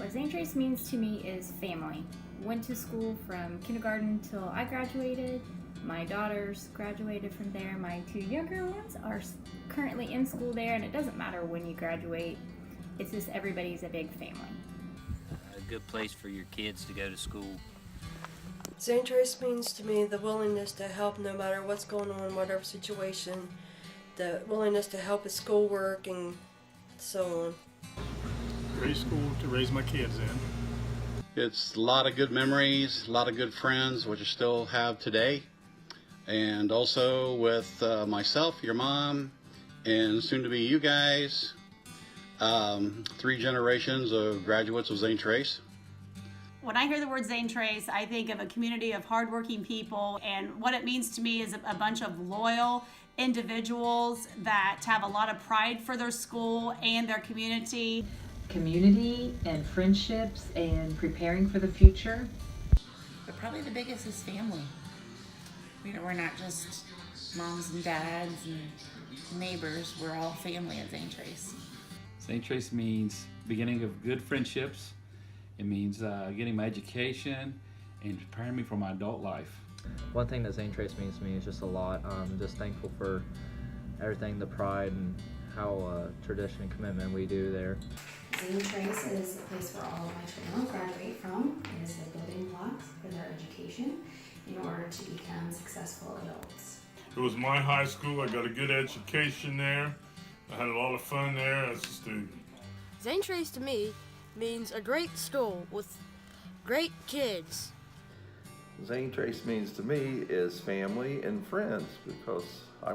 What Zane Trace means to me is family. Went to school from kindergarten till I graduated. My daughters graduated from there. My two younger ones are currently in school there, and it doesn't matter when you graduate. It's just everybody's a big family. A good place for your kids to go to school. Zane Trace means to me the willingness to help no matter what's going on, whatever situation, the willingness to help with schoolwork and so on. Great school to raise my kids in. It's a lot of good memories, a lot of good friends, which I still have today. And also with myself, your mom, and soon to be you guys. 3 generations of graduates of Zane Trace. When I hear the word Zane Trace, I think of a community of hardworking people, and what it means to me is a bunch of loyal individuals that have a lot of pride for their school and their community. Community and friendships and preparing for the future. But probably the biggest is family. You know, we're not just moms and dads and neighbors, we're all family at Zane Trace. Zane Trace means beginning of good friendships. It means getting my education and preparing me for my adult life. One thing that Zane Trace means to me is just a lot. I'm just thankful for everything, the pride and how tradition and commitment we do there. Zane Trace is a place where all of my children will graduate from. It is the building blocks for their education in order to become successful adults. It was my high school. I got a good education there. I had a lot of fun there as a student. Zane Trace to me means a great school with great kids. Zane Trace means to me is family and friends, because I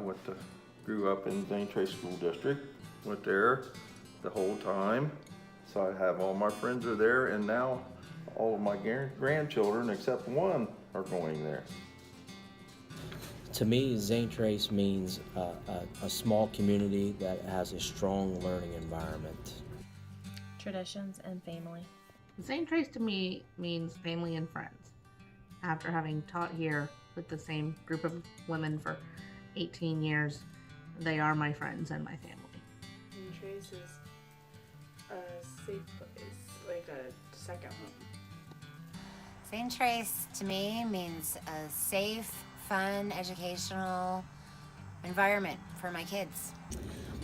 grew up in Zane Trace School District, went there the whole time. So I have all my friends are there, and now all of my grandchildren except one are going there. To me, Zane Trace means a small community that has a strong learning environment. Traditions and family. Zane Trace to me means family and friends. After having taught here with the same group of women for 18 years, they are my friends and my family. Zane Trace is a safe place, like a second home. Zane Trace to me means a safe, fun, educational environment for my kids.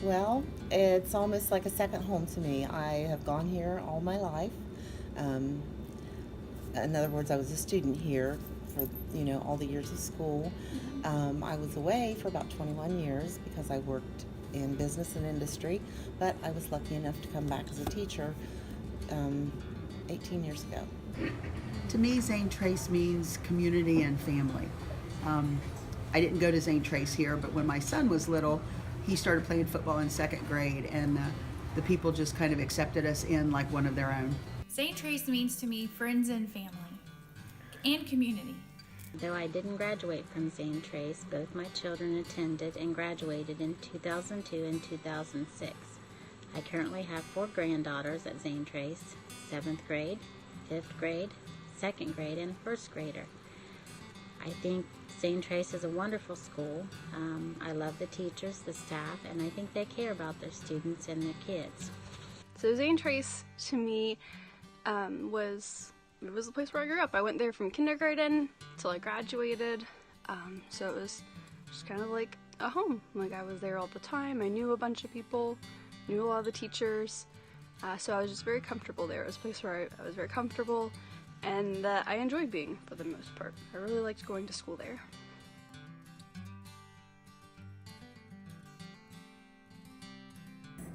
Well, it's almost like a second home to me. I have gone here all my life. In other words, I was a student here for all the years of school. I was away for about 21 years because I worked in business and industry, but I was lucky enough to come back as a teacher 18 years ago. To me, Zane Trace means community and family. I didn't go to Zane Trace here, but when my son was little, he started playing football in 2nd grade, and the people just kind of accepted us in like one of their own. Zane Trace means to me friends and family and community. Though I didn't graduate from Zane Trace, both my children attended and graduated in 2002 and 2006. I currently have 4 granddaughters at Zane Trace, 7th grade, 5th grade, 2nd grade, and a 1st grader. I think Zane Trace is a wonderful school. I love the teachers, the staff, and I think they care about their students and their kids. So Zane Trace to me was the place where I grew up. I went there from kindergarten till I graduated, so it was just kind of like a home. Like, I was there all the time. I knew a bunch of people, knew a lot of the teachers, so I was just very comfortable there. It was a place where I was very comfortable, and I enjoyed being for the most part. I really liked going to school there.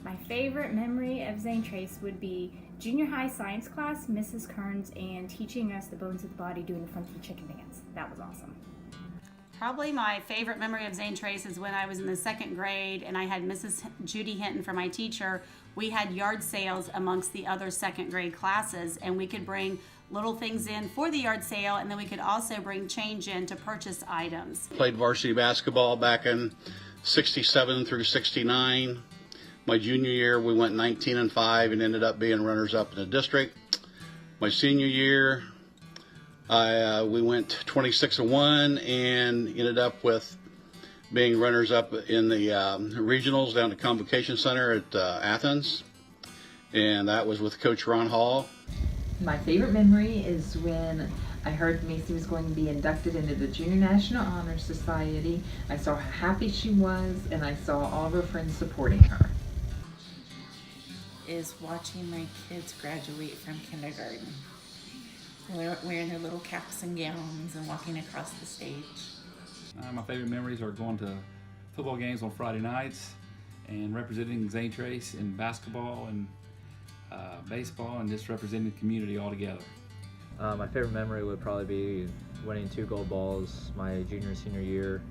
My favorite memory of Zane Trace would be junior high science class, Mrs. Kearns, and teaching us the bones of the body doing the funky chicken dance. That was awesome. Probably my favorite memory of Zane Trace is when I was in the 2nd grade and I had Mrs. Judy Hinton for my teacher. We had yard sales amongst the other 2nd grade classes, and we could bring little things in for the yard sale, and then we could also bring change in to purchase items. Played varsity basketball back in 67 through 69. My junior year, we went 19-5 and ended up being runners-up in the district. My senior year, we went 26-1 and ended up with being runners-up in the regionals down at the Convocation Center at Athens, and that was with Coach Ron Hall. My favorite memory is when I heard Macy was going to be inducted into the Junior National Honor Society. I saw how happy she was, and I saw all of her friends supporting her. Is watching my kids graduate from kindergarten. Wearing their little caps and gowns and walking across the stage. My favorite memories are going to football games on Friday nights and representing Zane Trace in basketball and baseball, and just representing the community all together. My favorite memory would probably be winning 2 gold balls my junior and senior year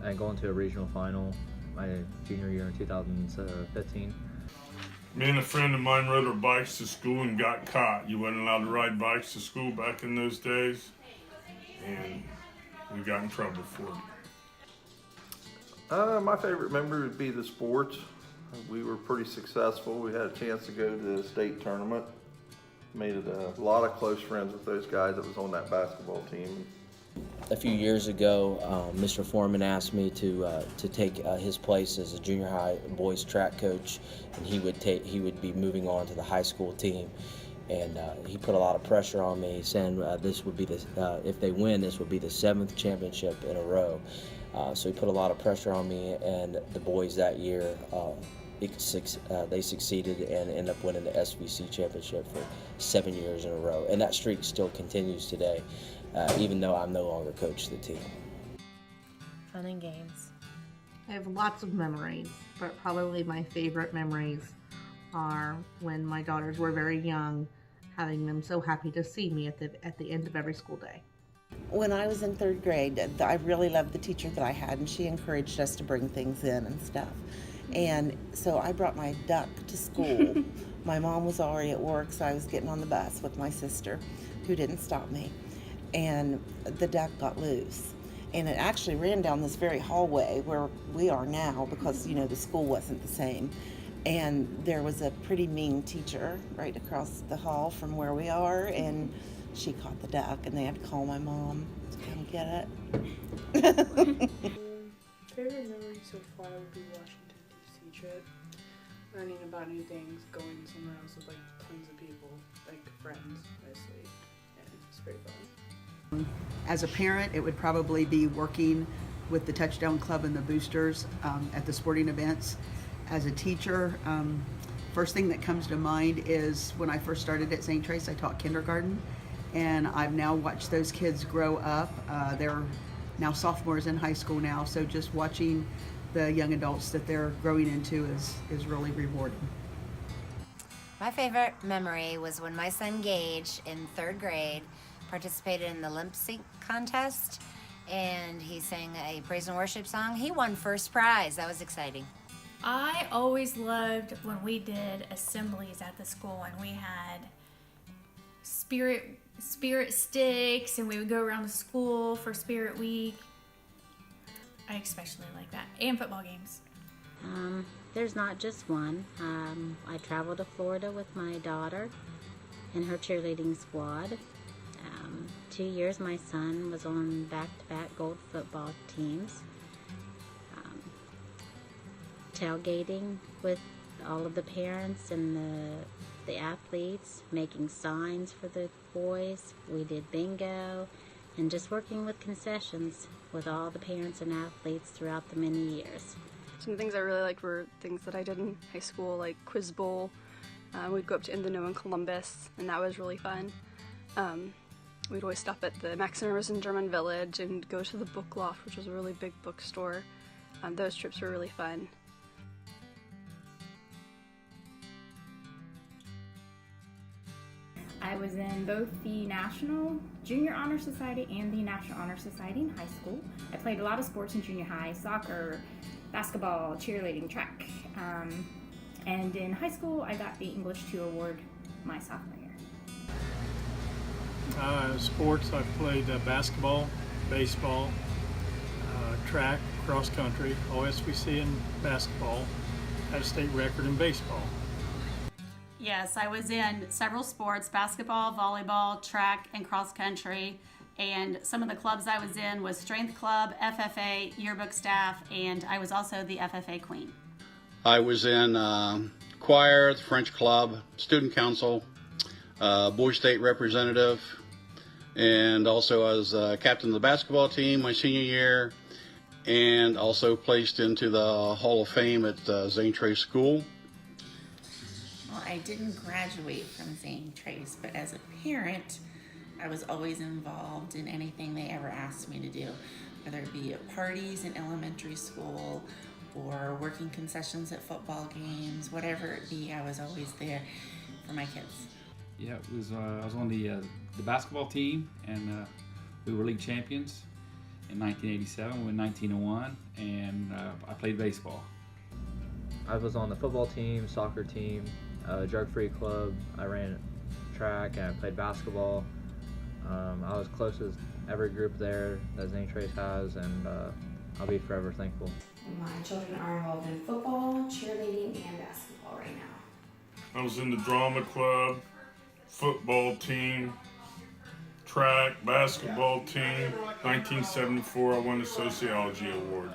and going to a regional final my junior year in 2015. Me and a friend of mine rode our bikes to school and got caught. You weren't allowed to ride bikes to school back in those days, and we got in trouble for it. My favorite memory would be the sports. We were pretty successful. We had a chance to go to the state tournament. Made a lot of close friends with those guys that was on that basketball team. A few years ago, Mr. Foreman asked me to take his place as a junior high boys track coach, and he would be moving on to the high school team. And he put a lot of pressure on me, saying this would be if they win, this would be the 7th championship in a row. So he put a lot of pressure on me, and the boys that year they succeeded and ended up winning the SVC championship for 7 years in a row, and that streak still continues today. Even though I'm no longer coach the team. Fun and games. I have lots of memories, but probably my favorite memories are when my daughters were very young, having them so happy to see me at the end of every school day. When I was in 3rd grade, I really loved the teacher that I had, and she encouraged us to bring things in and stuff. And so I brought my duck to school. My mom was already at work, so I was getting on the bus with my sister, who didn't stop me. And the duck got loose, and it actually ran down this very hallway where we are now, because the school wasn't the same. And there was a pretty mean teacher right across the hall from where we are, and she caught the duck, and they had to call my mom to come get it. Favorite memory so far would be Washington D.C. trip, learning about new things, going somewhere else with tons of people, friends mostly, and it's pretty fun. As a parent, it would probably be working with the Touchdown Club and the boosters at the sporting events. As a teacher, first thing that comes to mind is when I first started at Zane Trace, I taught kindergarten, and I've now watched those kids grow up. They're now sophomores in high school now, so just watching the young adults that they're growing into is really rewarding. My favorite memory was when my son Gage in 3rd grade participated in the lip sync contest, and he sang a praise and worship song. He won first prize. That was exciting. I always loved when we did assemblies at the school, and we had spirit sticks, and we would go around the school for Spirit Week. I especially like that, and football games. There's not just one. I traveled to Florida with my daughter and her cheerleading squad. 2 years my son was on back-to-back gold football teams. Tailgating with all of the parents and the athletes, making signs for the boys. We did bingo, and just working with concessions with all the parents and athletes throughout the many years. Some things I really liked were things that I did in high school, like Quiz Bowl. We'd go up to Indano and Columbus, and that was really fun. We'd always stop at the Maxiner's in German Village and go to the Book Loft, which was a really big bookstore. Those trips were really fun. I was in both the National Junior Honor Society and the National Honor Society in high school. I played a lot of sports in junior high: soccer, basketball, cheerleading, track. And in high school, I got the English 2 award my sophomore year. Sports, I've played basketball, baseball, track, cross country, OSVC in basketball, had a state record in baseball. Yes, I was in several sports: basketball, volleyball, track, and cross country. And some of the clubs I was in was Strength Club, FFA, yearbook staff, and I was also the FFA queen. I was in choir, the French club, student council, Boys State representative, and also I was captain of the basketball team my senior year, and also placed into the Hall of Fame at Zane Trace School. Well, I didn't graduate from Zane Trace, but as a parent, I was always involved in anything they ever asked me to do, whether it be at parties in elementary school or working concessions at football games, whatever it be, I was always there for my kids. Yeah, it was. I was on the basketball team, and we were league champions in 1987. We won 1901, and I played baseball. I was on the football team, soccer team, drug-free club. I ran track and I played basketball. I was close to every group there that Zane Trace has, and I'll be forever thankful. My children are involved in football, cheerleading, and basketball right now. I was in the drama club, football team, track, basketball team. 1974, I won the sociology award.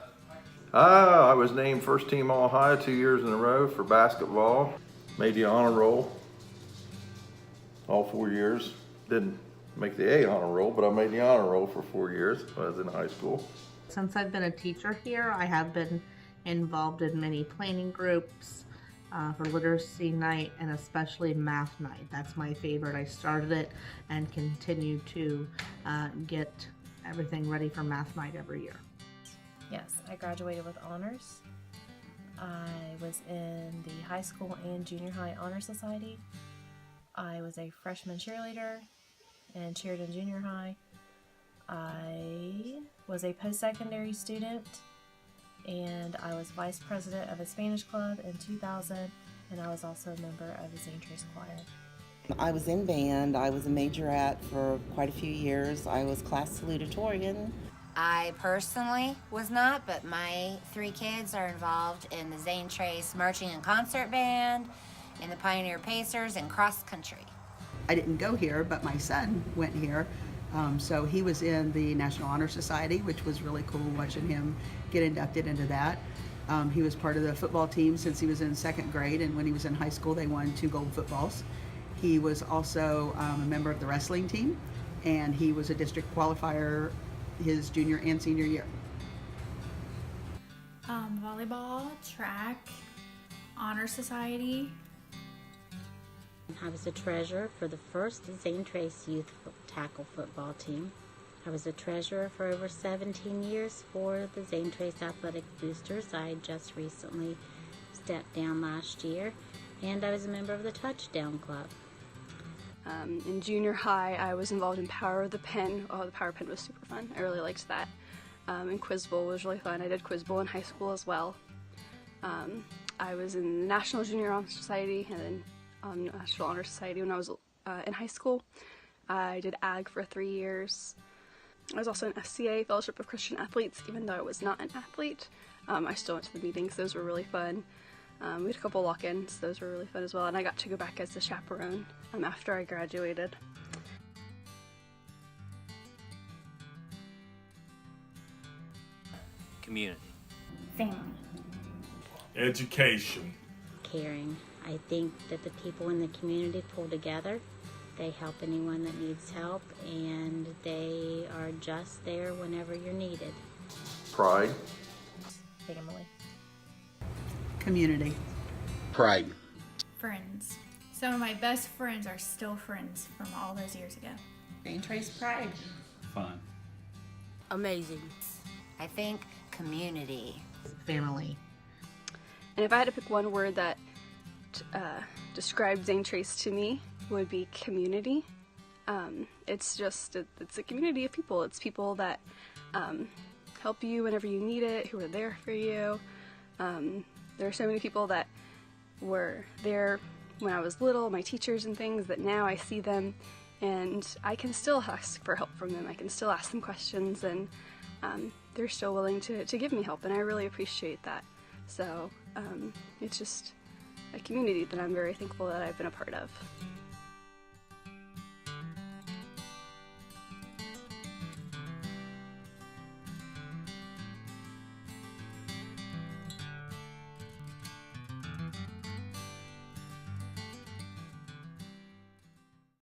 I was named first team All-Ohio 2 years in a row for basketball. Made the honor roll all 4 years. Didn't make the A honor roll, but I made the honor roll for 4 years when I was in high school. Since I've been a teacher here, I have been involved in many planning groups for literacy night and especially math night. That's my favorite. I started it and continue to get everything ready for math night every year. Yes, I graduated with honors. I was in the high school and junior high honor society. I was a freshman cheerleader and cheered in junior high. I was a post-secondary student, and I was vice president of a Spanish club in 2000, and I was also a member of the Zane Trace choir. I was in band. I was a majorette for quite a few years. I was class salutatorian. I personally was not, but my 3 kids are involved in the Zane Trace Marching and Concert Band, in the Pioneer Pacers, and cross country. I didn't go here, but my son went here. So he was in the National Honor Society, which was really cool watching him get inducted into that. He was part of the football team since he was in 2nd grade, and when he was in high school, they won 2 gold footballs. He was also a member of the wrestling team, and he was a district qualifier his junior and senior year. Volleyball, track, honor society. I was a treasurer for the first Zane Trace youth tackle football team. I was a treasurer for over 17 years for the Zane Trace Athletic Boosters. I just recently stepped down last year, and I was a member of the Touchdown Club. In junior high, I was involved in Power of the Pen. Oh, the Power Pen was super fun. I really liked that. And Quiz Bowl was really fun. I did Quiz Bowl in high school as well. I was in the National Junior Honor Society and then National Honor Society when I was in high school. I did AG for 3 years. I was also in FCA, Fellowship of Christian Athletes, even though I was not an athlete. I still went to the meetings. Those were really fun. We had a couple walk-ins. Those were really fun as well. And I got to go back as the chaperone after I graduated. Community. Family. Education. Caring. I think that the people in the community pull together. They help anyone that needs help, and they are just there whenever you're needed. Pride. Family. Community. Pride. Friends. Some of my best friends are still friends from all those years ago. Zane Trace pride. Fun. Amazing. I think community. Family. And if I had to pick one word that described Zane Trace to me, would be community. It's a community of people. It's people that help you whenever you need it, who are there for you. There are so many people that were there when I was little, my teachers and things, that now I see them and I can still ask for help from them. I can still ask them questions, and they're still willing to give me help, and I really appreciate that. So it's just a community that I'm very thankful that I've been a part of.